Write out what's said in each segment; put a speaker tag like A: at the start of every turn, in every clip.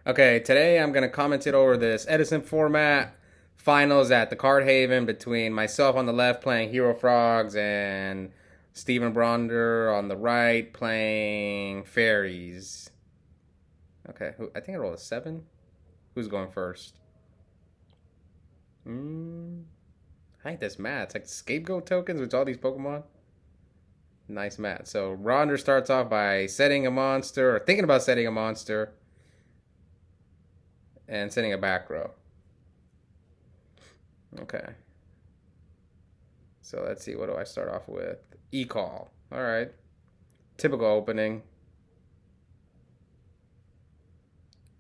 A: Okay, today I'm gonna commentate over this Edison format finals at the Card Haven between myself on the left playing Hero Frogs and Stephen Bronder on the right playing Fairies. Okay, I think I rolled a 7. Who's going first? I like this mat. It's like scapegoat tokens with all these Pokemon. Nice mat. So Bronder starts off by setting a monster, or thinking about setting a monster, and setting a back row. Okay. So let's see, what do I start off with? E-call. All right. Typical opening.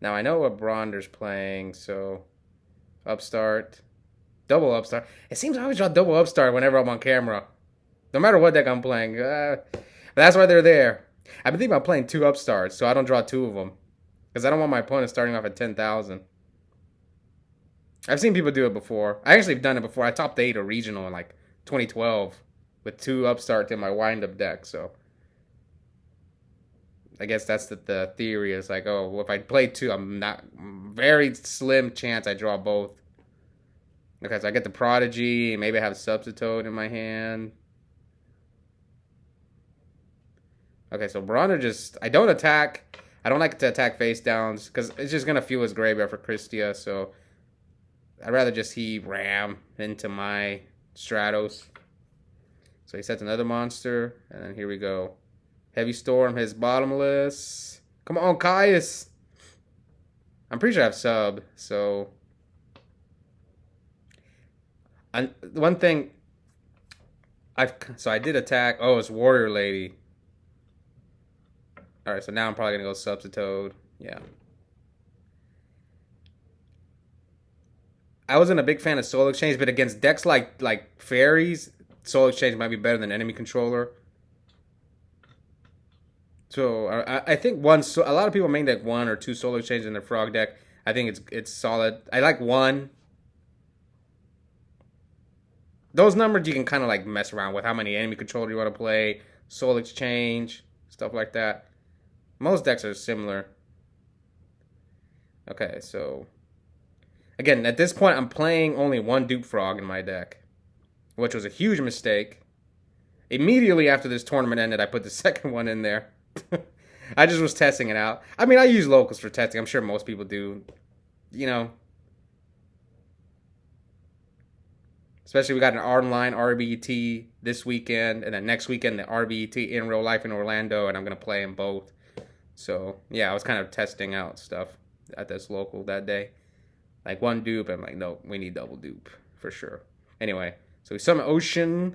A: Now I know what Bronder's playing, so upstart. Double upstart. It seems I always draw double upstart whenever I'm on camera. No matter what deck I'm playing. But that's why they're there. I've been thinking about playing 2 upstarts, so I don't draw 2 of them. Because I don't want my opponent starting off at 10,000. I've seen people do it before. I actually have done it before. I topped 8 a regional in like 2012 with 2 upstarts in my wind-up deck, so I guess that's the theory. Is like, oh, well, if I play 2, I'm not very slim chance I draw both. Okay, so I get the Prodigy, maybe I have Substitute in my hand. Okay, so Bronder just, I don't attack. I don't like to attack face downs because it's just gonna fuel his graveyard for Christia, so I'd rather just he ram into my Stratos. So he sets another monster, and then here we go. Heavy Storm, his bottomless. Come on, Caius. I'm pretty sure I have sub, so. And one thing, so I did attack. Oh, it's Warrior Lady. All right, so now I'm probably gonna go Substitute. Yeah. I wasn't a big fan of Soul Exchange, but against decks like Fairies, Soul Exchange might be better than Enemy Controller. So I think a lot of people main deck 1 or 2 Soul Exchange in their Frog deck. I think it's solid. I like 1. Those numbers you can kind of like mess around with how many Enemy Controller you want to play, Soul Exchange, stuff like that. Most decks are similar. Okay, so again, at this point, I'm playing only 1 Dupe Frog in my deck, which was a huge mistake. Immediately after this tournament ended, I put the second one in there. I just was testing it out. I mean, I use locals for testing. I'm sure most people do. You know. Especially we got an online RBT this weekend, and then next weekend the RBT in real life in Orlando, and I'm going to play them both. So, yeah, I was kind of testing out stuff at this local that day. Like 1 dupe, I'm like, no, we need double dupe for sure. Anyway, so we summon Ocean,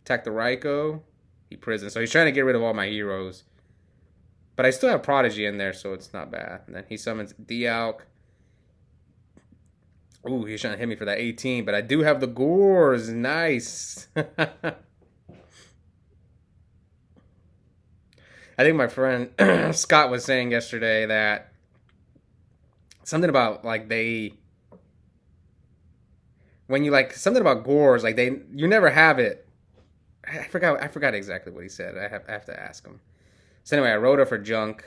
A: attack the Raikou, he prison. So he's trying to get rid of all my heroes. But I still have Prodigy in there, so it's not bad. And then he summons Dialk. Ooh, he's trying to hit me for that 18, but I do have the Gores. Nice. I think my friend Scott was saying yesterday that something about like when you like something about Gores, like you never have it. I forgot exactly what he said. I have to ask him. So anyway, I wrote her for junk.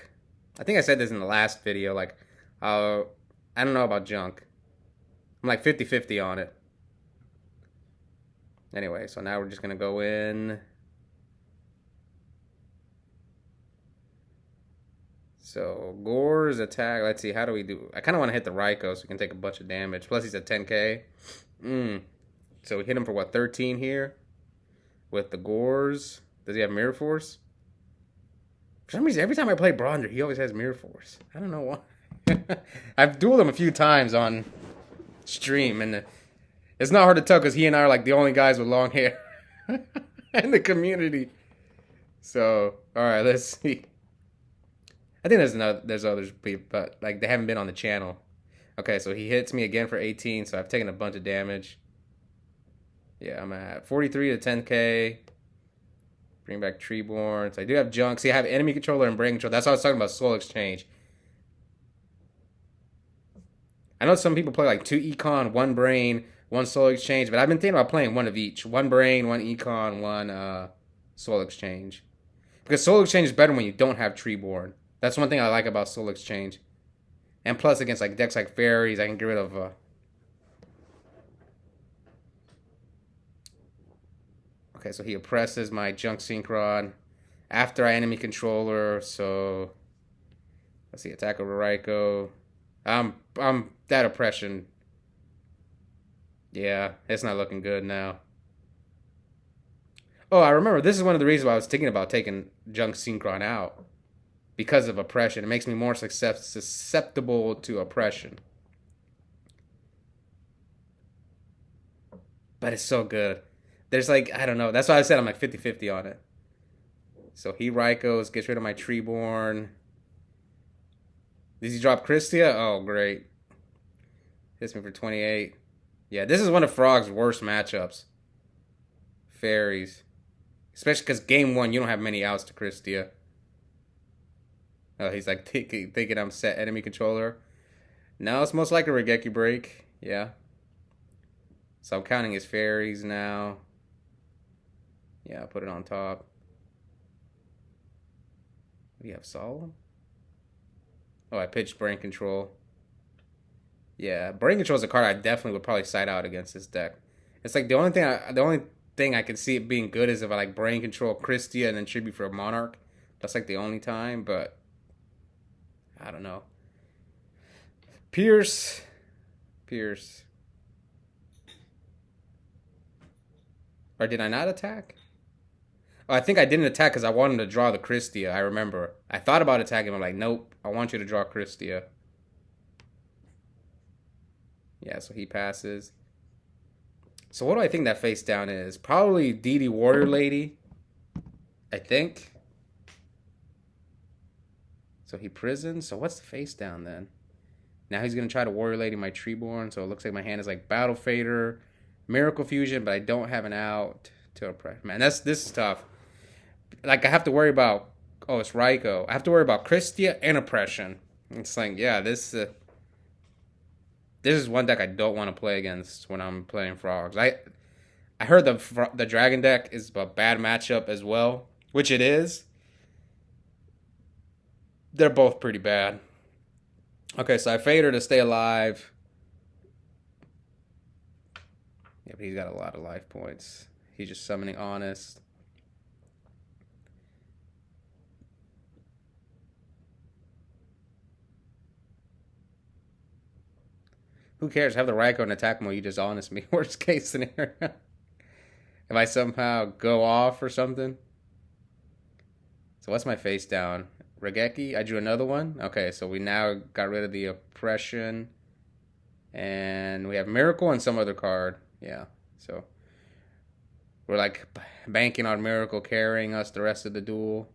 A: I think I said this in the last video. Like, I don't know about junk. I'm like 50-50 on it. Anyway, so now we're just going to go in. So, Gore's attack. Let's see, how do we do? I kind of want to hit the Raikou so we can take a bunch of damage. Plus, he's at 10k. So, we hit him for what, 13 here? With the Gores. Does he have Mirror Force? For some reason, every time I play Bronder, he always has Mirror Force. I don't know why. I've dueled him a few times on stream, and it's not hard to tell because he and I are like the only guys with long hair in the community. So, all right, let's see. I think there's others, but like they haven't been on the channel. Okay, so he hits me again for 18, so I've taken a bunch of damage. Yeah, I'm at 43 to 10k. Bring back Treeborn. So I do have junk. See, I have Enemy Controller and Brain Control. That's why I was talking about Soul Exchange. I know some people play like 2 Econ, 1 Brain, 1 Soul Exchange, but I've been thinking about playing 1 of each. 1 Brain, 1 Econ, 1 Soul Exchange. Because Soul Exchange is better when you don't have Treeborn. That's one thing I like about Soul Exchange. And plus, against like decks like Fairies, I can get rid of. Okay, so he oppresses my Junk Synchron after I enemy controller. So let's see, attack over Raikou. I'm that oppression. Yeah, it's not looking good now. Oh, I remember this is one of the reasons why I was thinking about taking Junk Synchron out because of oppression. It makes me more susceptible to oppression. But it's so good. There's like, I don't know. That's why I said I'm like 50-50 on it. So he Raikos, gets rid of my Treeborn. Does he drop Christia? Oh, great. Hits me for 28. Yeah, this is one of Frog's worst matchups. Fairies. Especially because game one, you don't have many outs to Christia. Oh, he's like thinking I'm set enemy controller. No, it's most likely a Regeki break. Yeah. So I'm counting his Fairies now. Yeah, I'll put it on top. We have Solemn? Oh, I pitched Brain Control. Yeah, Brain Control is a card I definitely would probably side out against this deck. It's like the only thing I can see it being good is if I like Brain Control Christia and then Tribute for a Monarch. That's like the only time, but I don't know. Pierce. Or did I not attack? Oh, I think I didn't attack because I wanted to draw the Christia. I remember. I thought about attacking. I'm like, nope. I want you to draw Christia. Yeah, so he passes. So what do I think that face down is? Probably DD Warrior Lady. I think. So he prisons. So what's the face down then? Now he's going to try to Warrior Lady my Treeborn. So it looks like my hand is like Battle Fader, Miracle Fusion, but I don't have an out to oppress. Man, this is tough. Like I have to worry about. Oh, it's Raikou. I have to worry about Christia and oppression. It's like, yeah, this is one deck I don't want to play against when I'm playing Frogs. I heard the Dragon deck is a bad matchup as well, which it is. They're both pretty bad. Okay, so I fade her to stay alive. Yeah, but he's got a lot of life points. He's just summoning Honest. Who cares? Have the Raikou in attack mode. You just Honest me. Worst case scenario. If I somehow go off or something. So what's my face down? Regeki? I drew another one? Okay, so we now got rid of the oppression. And we have Miracle and some other card. Yeah, so we're like banking on Miracle carrying us the rest of the duel.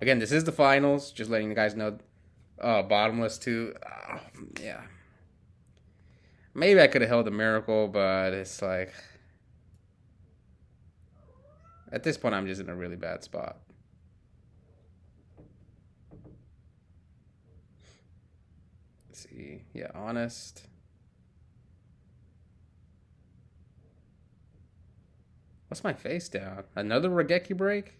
A: Again, this is the finals. Just letting you guys know. Oh, bottomless too. Oh, yeah. Maybe I could have held a Miracle, but it's like... At this point, I'm just in a really bad spot. Let's see. Yeah, Honest. What's my face down? Another Regeki break?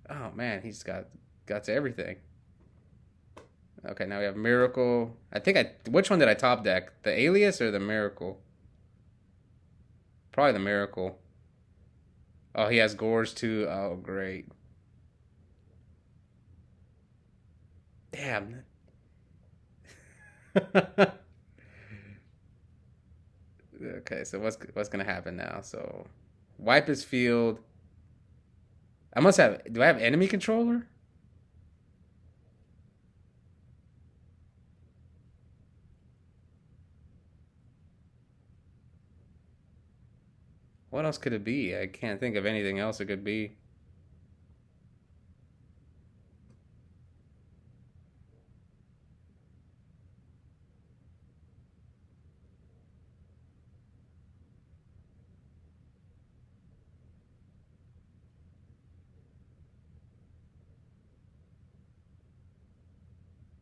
A: Oh, man. He's got to everything. Okay, now we have Miracle. Which one did I top deck? The Alias or the Miracle? Probably the Miracle. Oh, he has Gores too. Oh, great. Damn. Okay, so what's gonna happen now? So, wipe his field. I must have. Do I have enemy controller? What else could it be? I can't think of anything else it could be.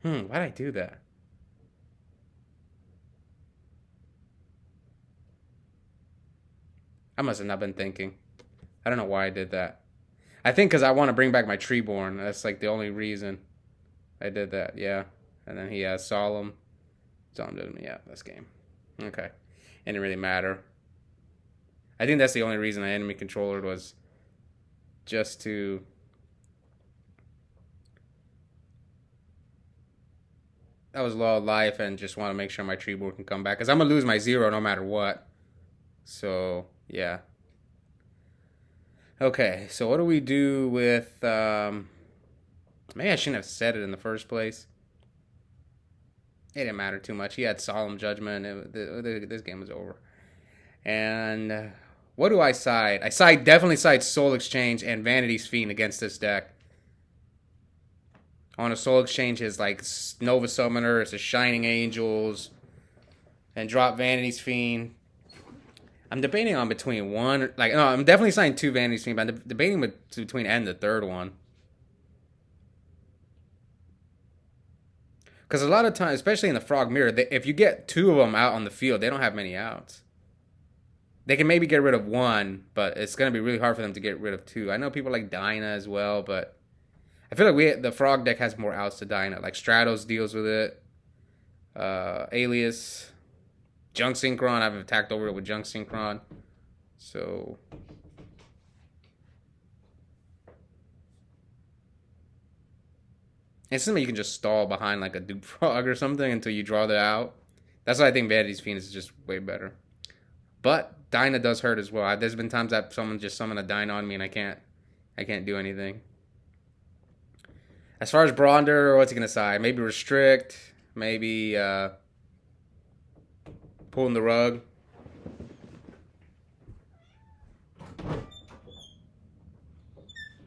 A: Why'd I do that? I must have not been thinking. I don't know why I did that. I think because I want to bring back my Treeborn. That's like the only reason I did that. Yeah. And then he has Solemn. Solemn doesn't. Yeah, that's game. Okay. It didn't really matter. I think that's the only reason I enemy controller was just to. I was low life and just want to make sure my Treeborn can come back because I'm gonna lose my 0 no matter what. So yeah. Okay, so what do we do with? Maybe I shouldn't have said it in the first place. It didn't matter too much. He had Solemn Judgment. This game was over. And what do I side? I definitely side Soul Exchange and Vanity's Fiend against this deck. On a Soul Exchange, his like Nova Summoner, it's his Shining Angels, and drop Vanity's Fiend. I'm debating on between one, like no, I'm definitely signing 2 Vanity's Fiend, but I'm debating between and the third one. Because a lot of times, especially in the Frog Mirror, if you get 2 of them out on the field, they don't have many outs. They can maybe get rid of 1, but it's going to be really hard for them to get rid of 2. I know people like Dinah as well, but I feel like the Frog deck has more outs to Dinah. Like Stratos deals with it. Alias. Junk Synchron. I've attacked over it with Junk Synchron. So it's something you can just stall behind like a Dupe Frog or something until you draw that out. That's why I think Vanity's Fiend is just way better. But Dinah does hurt as well. There's been times that someone just summoned a Dinah on me and I can't do anything. As far as Bronder, what's he gonna side? Maybe restrict. Maybe pulling the rug.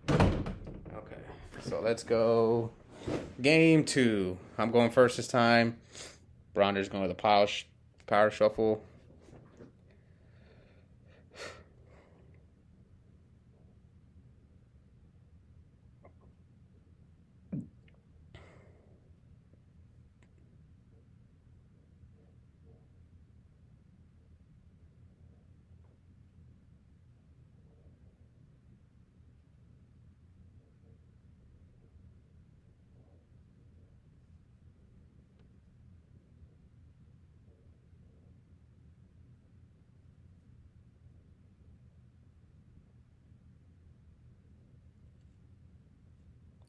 A: Okay, so let's go. Game 2. I'm going first this time. Bronder's going with a power shuffle.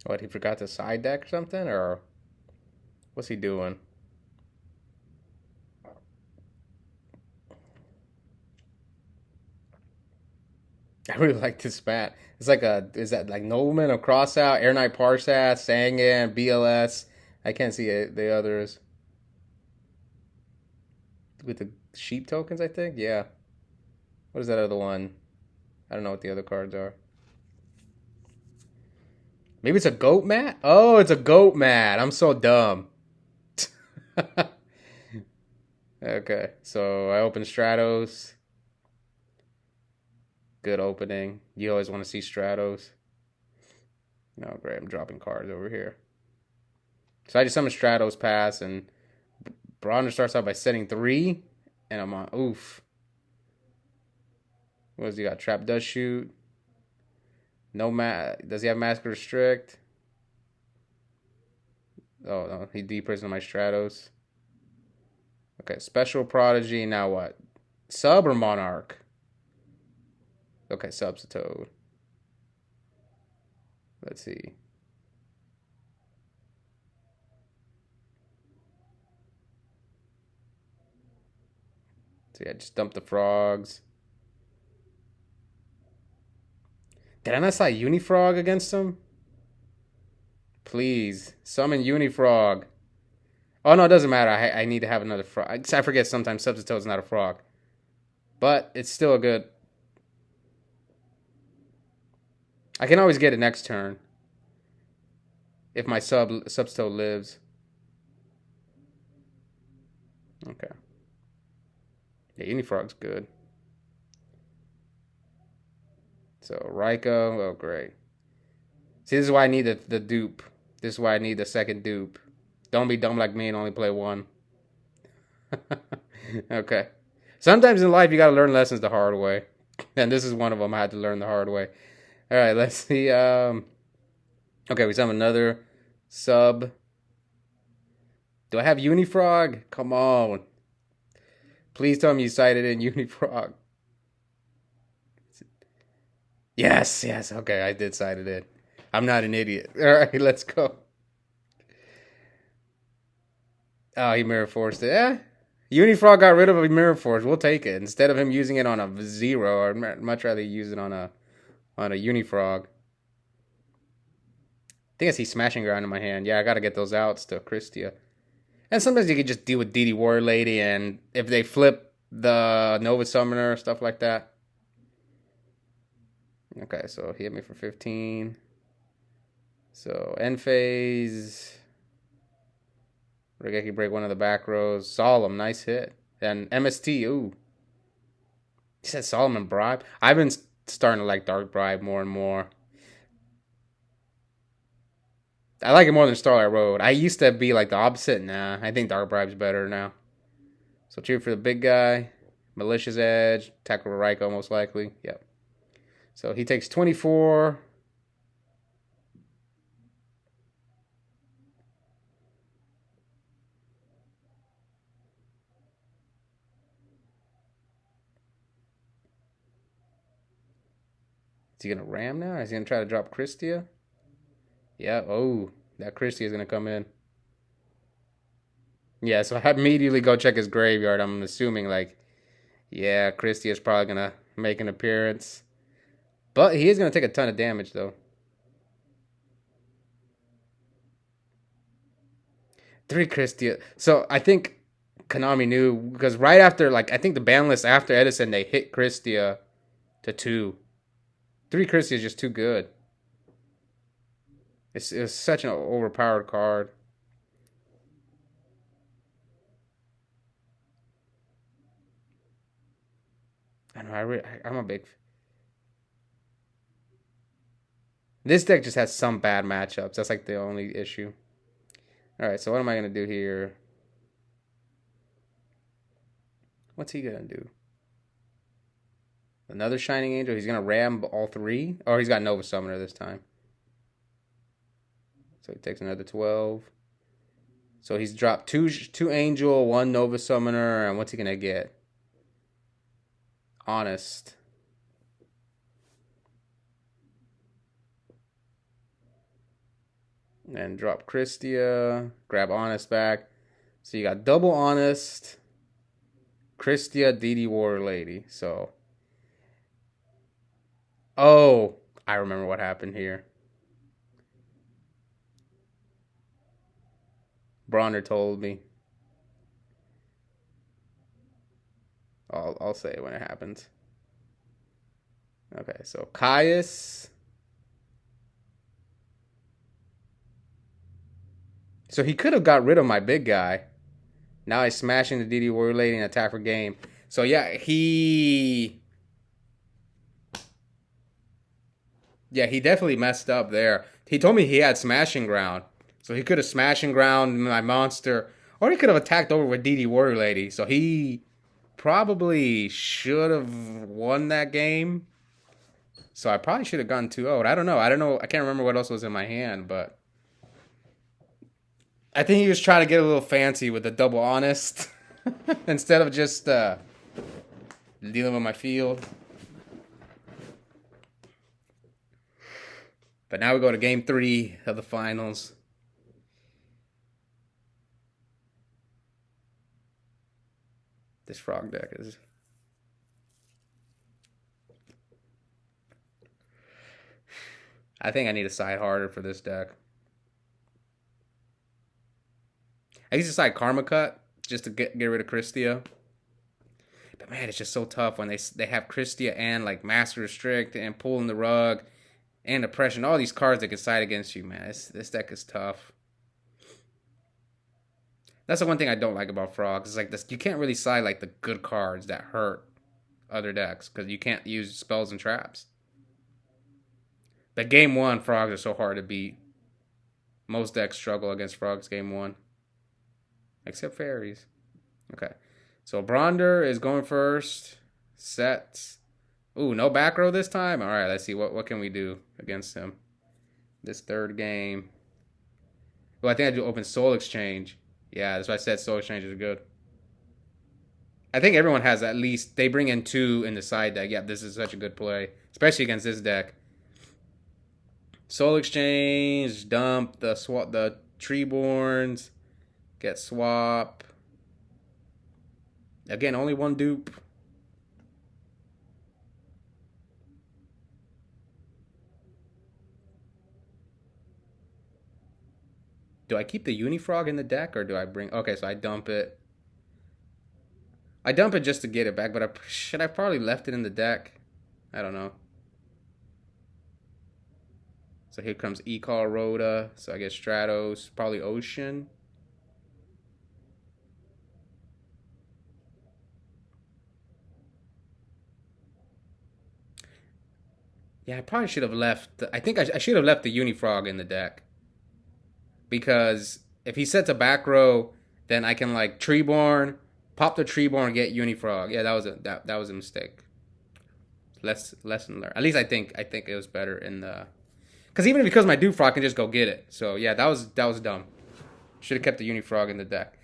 A: What, he forgot to side deck or something? Or what's he doing? I really like this mat. It's like is that like Nobleman or Crossout, Air Knight Parsat, Sangan, BLS. I can't see it, the others. With the sheep tokens, I think? Yeah. What is that other one? I don't know what the other cards are. Maybe it's a goat mat? Oh, it's a goat mat. I'm so dumb. Okay, so I open Stratos. Good opening. You always want to see Stratos. No, great. I'm dropping cards over here. So I just summon Stratos pass, and Bronder starts out by setting 3, and I'm on. Oof. What does he got? Trap does shoot. No does he have Mask Restrict? Oh no, he deprison my Stratos. Okay, Special Prodigy. Now what? Sub or Monarch? Okay, sub's a Toad. Let's see. So yeah, just dump the frogs. Did I not say Unifrog against him? Please, summon Unifrog. Oh no, it doesn't matter. I need to have another frog. I forget sometimes Substitute is not a frog. But it's still a good. I can always get it next turn. If my Substitute lives. Okay. Yeah, Unifrog's good. So Raikou, oh great. See, this is why I need the dupe. This is why I need the second dupe. Don't be dumb like me and only play 1. Okay. Sometimes in life you gotta learn lessons the hard way. And this is one of them I had to learn the hard way. All right, let's see. Okay, we have another sub. Do I have Unifrog? Come on. Please tell me you cited in Unifrog. Yes, yes. Okay, I did cite it in. I'm not an idiot. All right, let's go. Oh, he mirror forced it. Eh? Unifrog got rid of a mirror force. We'll take it instead of him using it on a zero. I'd much rather use it on a Unifrog. I think I see Smashing Ground in my hand. Yeah, I gotta get those outs to Christia. And sometimes you can just deal with DD Warrior Lady, and if they flip the Nova Summoner, stuff like that. Okay, so he hit me for 15. So end phase. Regeki break one of the back rows. Solemn, nice hit. And MST, ooh. He said Solomon Bribe. I've been starting to like Dark Bribe more and more. I like it more than Starlight Road. I used to be like the opposite. Nah, I think Dark Bribe's better now. So cheer for the big guy. Malicious Edge. Tackle Raiko most likely. Yep. So he takes 24. Is he going to ram now? Is he going to try to drop Christia? Yeah. Oh, that Christia is going to come in. Yeah, so I immediately go check his graveyard. I'm assuming, like, yeah, Christia is probably going to make an appearance. But he is going to take a ton of damage, though. 3 Christia. So I think Konami knew, because right after, like, I think the ban list after Edison, they hit Christia to 2. 3 Christia is just too good. It's such an overpowered card. I know. I'm a big. This deck just has some bad matchups. That's like the only issue. All right, so what am I gonna do here? What's he gonna do? Another Shining Angel. He's gonna ram all 3, or he's got Nova Summoner this time. So he takes another 12. So he's dropped two Angel, 1 Nova Summoner, and what's he gonna get? Honest. And drop Christia. Grab Honest back. So you got double Honest, Christia, DD Warrior Lady. So. Oh, I remember what happened here. Bronder told me. I'll say it when it happens. Okay, so Caius. So he could have got rid of my big guy. Now he's smashing the DD Warrior Lady and attack for game. So yeah, he definitely messed up there. He told me he had Smashing Ground. So he could have Smashing Ground my monster. Or he could have attacked over with DD Warrior Lady. So he probably should have won that game. So I probably should have gone 2-0. I don't know. I can't remember what else was in my hand, but I think he was trying to get a little fancy with the double honest instead of just dealing with my field. But now we go to game 3 of the finals. This frog deck is... I think I need to side harder for this deck. I used to side Karma Cut just to get rid of Christia. But man, it's just so tough when they have Christia and like Master Restrict and Pulling the Rug and Oppression. All these cards that can side against you, man. This deck is tough. That's the one thing I don't like about Frogs. It's like this, you can't really side like the good cards that hurt other decks because you can't use spells and traps. But game 1, Frogs are so hard to beat. Most decks struggle against Frogs game 1. Except Fairies. Okay. So Bronder is going first. Sets. Ooh, no back row this time? Alright, let's see. What can we do against him? This third game. Well, I think I do open Soul Exchange. Yeah, that's why I said Soul Exchange is good. I think everyone has at least, they bring in two in the side deck. Yeah, this is such a good play, especially against this deck. Soul Exchange, dump the swap, the Treeborns, get swap. Again, only one dupe. Do I keep the Unifrog in the deck or do I bring? Okay, so I dump it. I dump it just to get it back, but should I probably left it in the deck? I don't know. So here comes E-Call Rhoda. So I guess Stratos, probably Ocean. Yeah, I probably should have left. I think I should have left the Unifrog in the deck. Because if he sets a back row, then I can like Treeborn, pop the Treeborn, get Unifrog. Yeah, that was a mistake. Lesson learned. At least I think it was better in the. Because even because my Dufrog can just go get it. So yeah, that was dumb. Should have kept the Unifrog in the deck.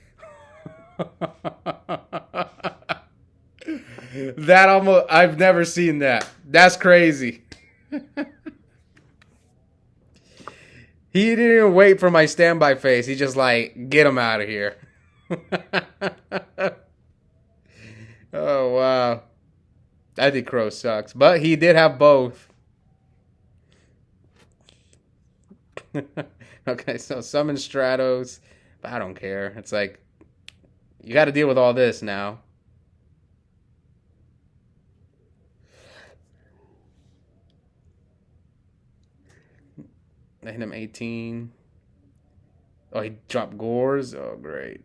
A: That almost I've never seen that. That's crazy. He didn't even wait for my standby face. He just like, get him out of here. Oh wow. I think Crow sucks. But he did have both. Okay, so summon Stratos. But I don't care. It's like you gotta deal with all this now. I hit him 18. Oh, he dropped Gores? Oh, great.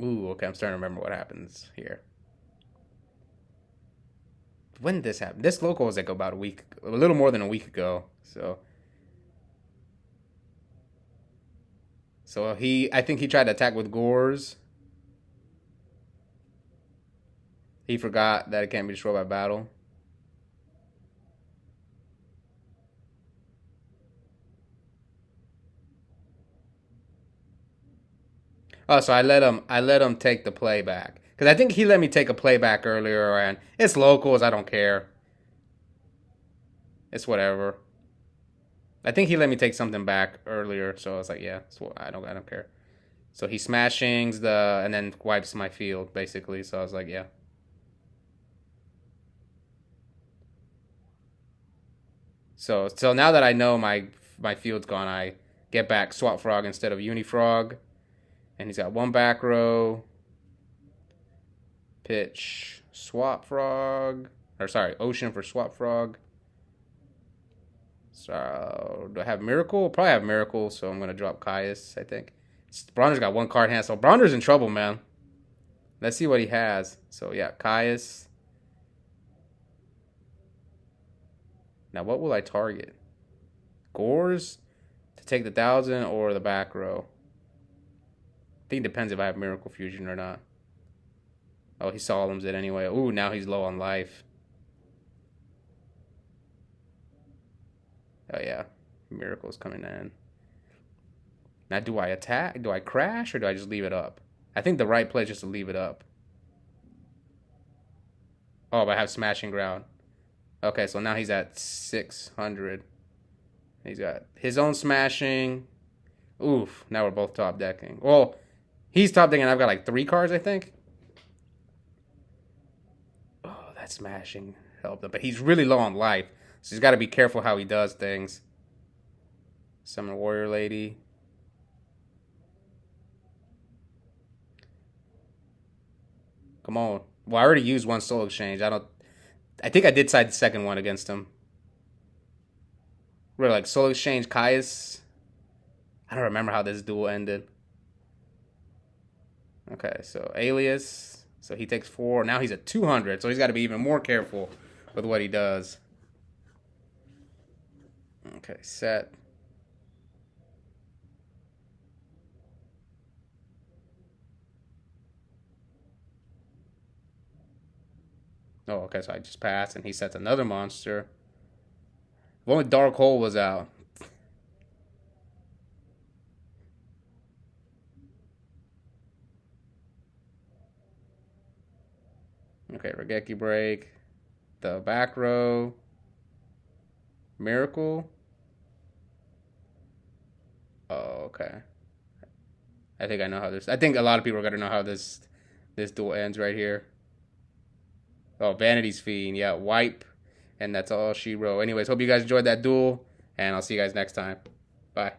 A: Ooh, okay, I'm starting to remember what happens here. When did this happen? This local was like about a little more than a week ago. So I think he tried to attack with Gores. He forgot that it can't be destroyed by battle. Oh, so I let him take the playback. Because I think he let me take a playback earlier, and it's locals, I don't care. It's whatever. I think he let me take something back earlier, so I was like, yeah, I don't care. So he smashings and then wipes my field, basically. So I was like, yeah. So now that I know my field's gone, I get back Swap Frog instead of Unifrog. And he's got one back row. Pitch Swap Frog. Or sorry, Ocean for Swap Frog. So do I have Miracle? Probably have Miracle, so I'm gonna drop Caius, I think. Bronder's got one card hand, so Bronder's in trouble, man. Let's see what he has. So yeah, Caius. Now what will I target? Gores to take the 1,000 or the back row? I think it depends if I have Miracle Fusion or not. Oh, he Solemns it anyway. Ooh, now he's low on life. Oh yeah, Miracle's coming in. Now do I attack? Do I crash or do I just leave it up? I think the right play is just to leave it up. Oh, but I have Smashing Ground. Okay, so now he's at 600. He's got his own Smashing. Oof, now we're both top decking. Well, he's top decking and I've got like 3 cards, I think. Oh, that Smashing helped him. But he's really low on life. So he's got to be careful how he does things. Summon Warrior Lady. Come on. Well, I already used one Soul Exchange. I think I did side the second one against him. Really, like Soul Exchange, Caius. I don't remember how this duel ended. Okay, so Alias. So he takes 4. Now he's at 200. So he's got to be even more careful with what he does. Okay, set. Oh, okay, so I just passed, and he sets another monster. If only Dark Hole was out. Okay, Regeki Break. The back row. Miracle. Oh, okay. I think I know how this. I think a lot of people are gonna know how this duel ends right here. Oh, Vanity's Fiend. Yeah, wipe, and that's all she wrote. Anyways, hope you guys enjoyed that duel, and I'll see you guys next time. Bye.